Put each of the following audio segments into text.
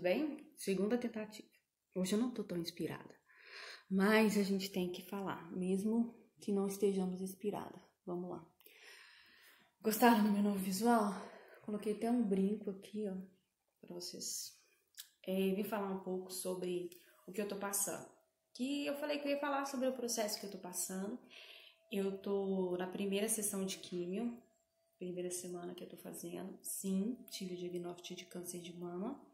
bem? Segunda tentativa. Hoje eu não tô tão inspirada, mas a gente tem que falar, mesmo que não estejamos inspiradas. Vamos lá. Gostaram do meu novo visual? Coloquei até um brinco aqui, ó, pra vocês. Vim falar um pouco sobre o que eu tô passando. Que eu falei que eu ia falar sobre o processo que eu tô passando. Eu tô na primeira sessão de químio, primeira semana que eu tô fazendo. Sim, tive o diagnóstico de câncer de mama.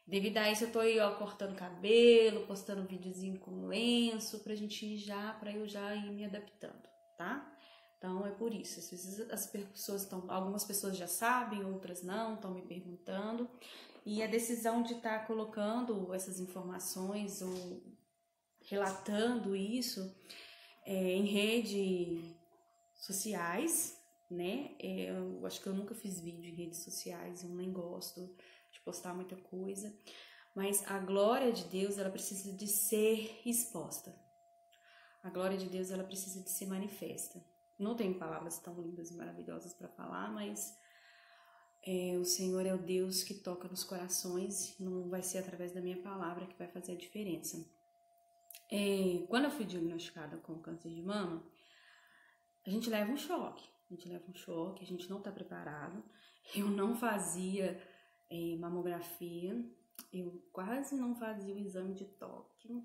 Devido a isso, eu tô aí, ó, cortando cabelo, postando um videozinho com lenço, pra eu já ir me adaptando, tá? Então, é por isso. Às vezes as pessoas algumas pessoas já sabem, outras não, estão me perguntando. E a decisão de estar colocando essas informações ou relatando isso em redes sociais, né? Eu acho que eu nunca fiz vídeo em redes sociais, eu nem gosto de postar muita coisa, mas a glória de Deus, ela precisa de ser exposta. A glória de Deus, ela precisa de ser manifesta. Não tenho palavras tão lindas e maravilhosas para falar, mas o Senhor é o Deus que toca nos corações, não vai ser através da minha palavra que vai fazer a diferença. Quando eu fui diagnosticada com câncer de mama, a gente leva um choque, a gente não está preparado. Eu não fazia mamografia, eu quase não fazia o exame de toque.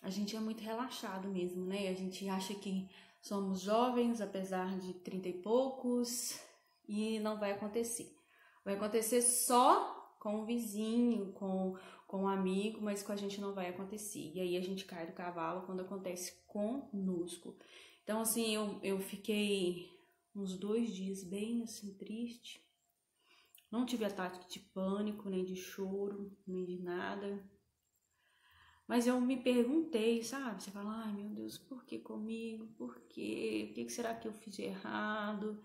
A gente é muito relaxado mesmo, né? A gente acha que somos jovens, apesar de 30 e poucos, e não vai acontecer. Vai acontecer só com o vizinho, com um amigo, mas com a gente não vai acontecer. E aí a gente cai do cavalo quando acontece conosco. Então, assim, eu fiquei uns 2 dias bem, assim, triste. Não tive ataque de pânico, nem de choro, nem de nada. Mas eu me perguntei, sabe? Você fala, ai meu Deus, por que comigo? Por quê? O que será que eu fiz de errado?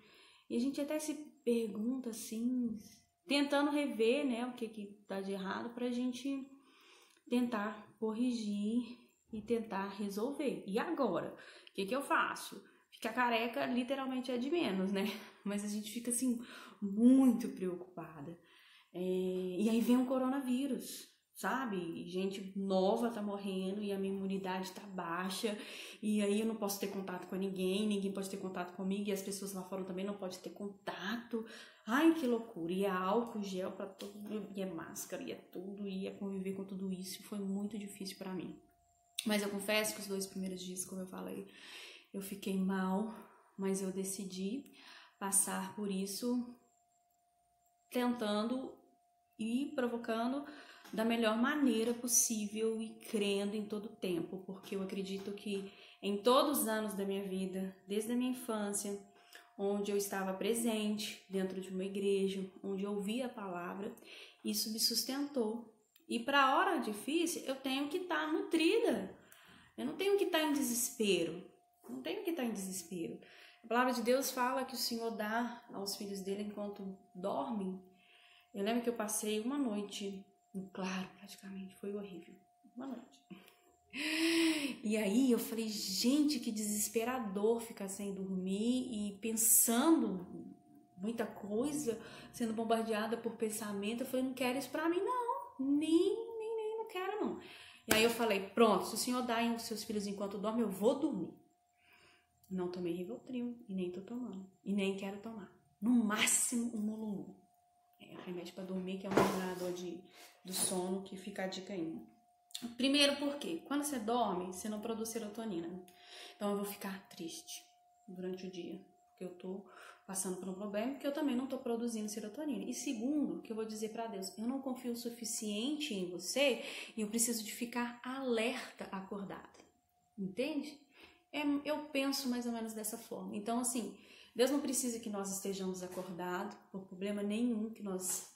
E a gente até se pergunta assim, tentando rever, né, o que tá de errado pra gente tentar corrigir e tentar resolver. E agora? O que eu faço? Ficar careca literalmente é de menos, né? Mas a gente fica assim, muito preocupada. E aí vem o coronavírus, sabe? Gente nova tá morrendo e a minha imunidade tá baixa, e aí eu não posso ter contato com ninguém pode ter contato comigo, e as pessoas lá fora também não podem ter contato. Ai, que loucura! E é álcool gel pra tudo, e é máscara, e é tudo, e é conviver com tudo isso. Foi muito difícil pra mim. Mas eu confesso que os 2 primeiros dias, como eu falei, eu fiquei mal, mas eu decidi passar por isso tentando e provocando da melhor maneira possível e crendo em todo o tempo, porque eu acredito que em todos os anos da minha vida, desde a minha infância, onde eu estava presente dentro de uma igreja, onde eu ouvia a palavra, isso me sustentou. E para a hora difícil, eu tenho que estar nutrida, eu não tenho que estar em desespero, A palavra de Deus fala que o Senhor dá aos filhos dele enquanto dormem. Eu lembro que eu passei uma noite em claro, praticamente, foi horrível, uma noite. E aí eu falei, gente, que desesperador ficar sem dormir e pensando muita coisa, sendo bombardeada por pensamento. Eu falei, não quero isso pra mim não, nem não quero não. E aí eu falei, pronto, se o Senhor dá em seus filhos enquanto dorme, eu vou dormir. Não tomei Rivotril e nem tô tomando, e nem quero tomar. No máximo um Mulungu. Remédio para dormir, que é um regulador do sono, que fica a dica aí. Primeiro porque quando você dorme, você não produz serotonina. Então eu vou ficar triste durante o dia, porque eu tô passando por um problema, porque eu também não tô produzindo serotonina. E segundo, que eu vou dizer para Deus, eu não confio o suficiente em você e eu preciso de ficar alerta, acordada. Entende? Eu penso mais ou menos dessa forma. Então, assim, Deus não precisa que nós estejamos acordados por problema nenhum que nós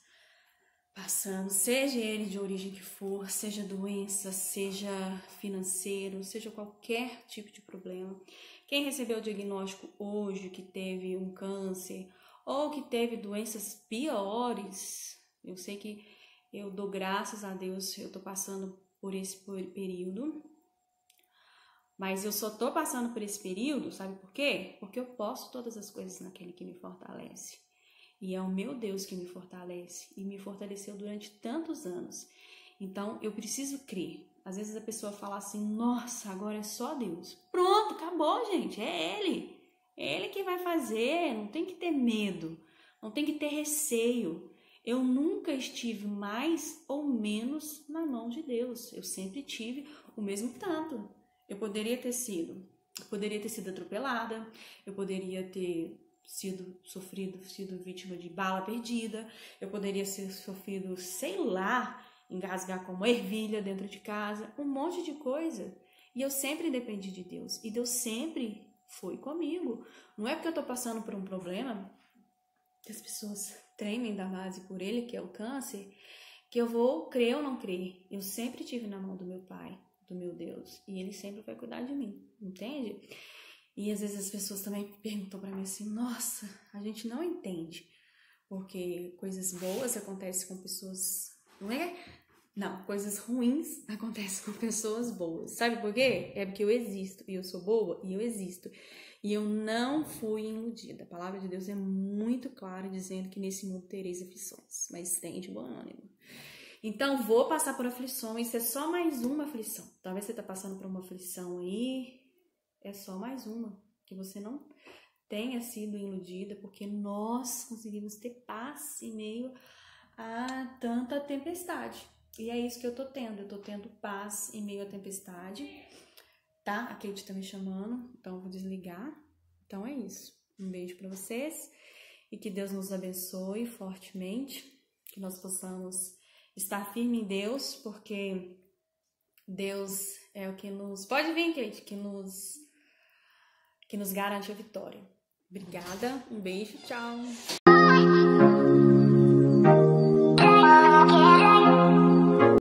passamos, seja ele de origem que for, seja doença, seja financeiro, seja qualquer tipo de problema. Quem recebeu o diagnóstico hoje, que teve um câncer ou que teve doenças piores, eu sei que eu dou graças a Deus, eu tô passando por esse período. Mas eu só tô passando por esse período, sabe por quê? Porque eu posso todas as coisas naquele que me fortalece. E é o meu Deus que me fortalece e me fortaleceu durante tantos anos. Então, eu preciso crer. Às vezes a pessoa fala assim, nossa, agora é só Deus. Pronto, acabou, gente, é Ele. É Ele que vai fazer, não tem que ter medo, não tem que ter receio. Eu nunca estive mais ou menos na mão de Deus. Eu sempre tive o mesmo tanto. Eu poderia ter sido atropelada, eu poderia ter sido vítima de bala perdida, eu poderia ter sofrido, sei lá, engasgar com uma ervilha dentro de casa, um monte de coisa. E eu sempre dependi de Deus. E Deus sempre foi comigo. Não é porque eu tô passando por um problema que as pessoas tremem da base por ele, que é o câncer, que eu vou crer ou não crer. Eu sempre tive na mão do meu Pai, do meu Deus, e Ele sempre vai cuidar de mim, entende? E às vezes as pessoas também perguntam pra mim assim, nossa, a gente não entende, porque coisas boas acontecem com pessoas, não é? Não, coisas ruins acontecem com pessoas boas. Sabe por quê? É porque eu existo, e eu sou boa, e eu existo. E eu não fui iludida. A palavra de Deus é muito clara, dizendo que nesse mundo tereis aflições, mas tem de bom ânimo. Então, vou passar por aflições, é só mais uma aflição. Talvez você está passando por uma aflição aí, é só mais uma, que você não tenha sido iludida, porque nós conseguimos ter paz em meio a tanta tempestade. E é isso que eu tô tendo paz em meio à tempestade, tá? A Kate tá me chamando, então eu vou desligar. Então é isso. Um beijo para vocês e que Deus nos abençoe fortemente, que nós possamos estar firme em Deus, porque Deus é o que nos... Pode vir, Kate, que nos garante a vitória. Obrigada, um beijo, tchau!